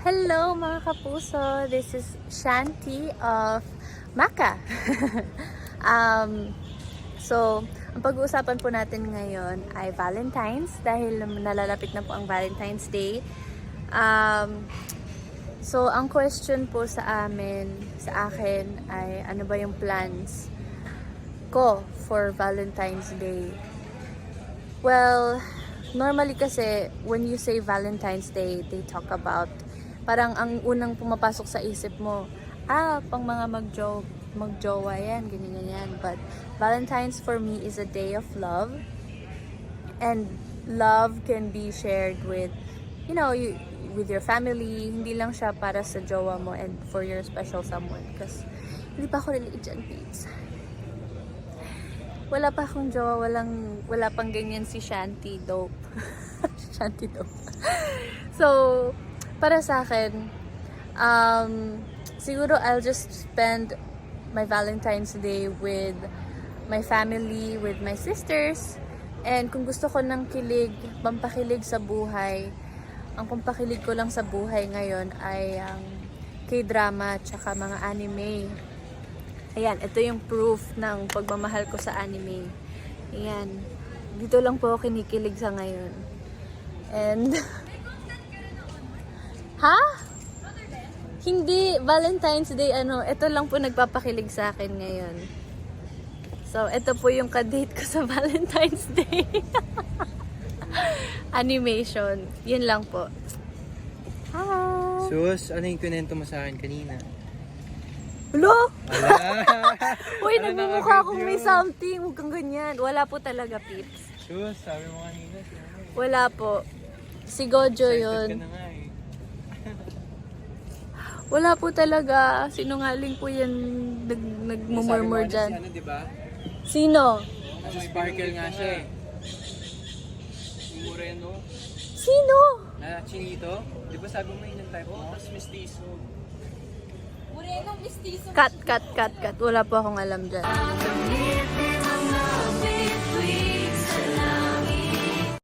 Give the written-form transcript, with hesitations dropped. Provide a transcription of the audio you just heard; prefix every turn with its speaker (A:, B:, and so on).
A: Hello mga kapuso! This is Shanti of Maka. Ang pag-uusapan po natin ngayon ay Valentine's dahil nalalapit na po ang Valentine's Day. Ang question po sa akin ay ano ba yung plans ko for Valentine's Day? Well, normally kasi when you say Valentine's Day, they talk about parang ang unang pumapasok sa isip mo, pang mga magjowa yan, ganyan. But Valentine's for me is a day of love. And love can be shared with, with your family. Hindi lang siya para sa jowa mo and for your special someone. Kasi hindi pa ako relate dyan, babes. Wala pa akong jowa, wala pang ganyan si Shanti Dope. Shanti Dope. So, para sa akin, siguro I'll just spend my Valentine's Day with my family, with my sisters. And kung gusto ko ng pampakilig sa buhay, ang pampakilig ko lang sa buhay ngayon ay ang K-drama at saka mga anime. Ayan, ito yung proof ng pagmamahal ko sa anime. Ayan, dito lang po ako kinikilig sa ngayon. And ha? Hindi, Valentine's Day, ito lang po nagpapakilig sa akin ngayon. So, ito po yung kadate ko sa Valentine's Day. Animation. Yun lang po. Hi!
B: Sus, ano yung kunento mo sa akin kanina?
A: Hello?
B: Wala!
A: Uy, nagmumukha akong may something. Huwag kang ganyan. Wala po talaga, Pips.
B: Sus, sabi mo kanina.
A: Wala po. Si Gojo
B: Excited
A: yun.
B: ka na nga eh.
A: Wala po talaga. Sinungaling po yan nagmumurmur dyan.
B: Si ano, diba?
A: Sino?
B: Si Sparkle nga siya eh. Yung Moreno.
A: Sino?
B: Na Chinito. Di ba sabi mo yun yung type mo? Tapos Mistiso.
A: Cut. Wala po akong alam dyan.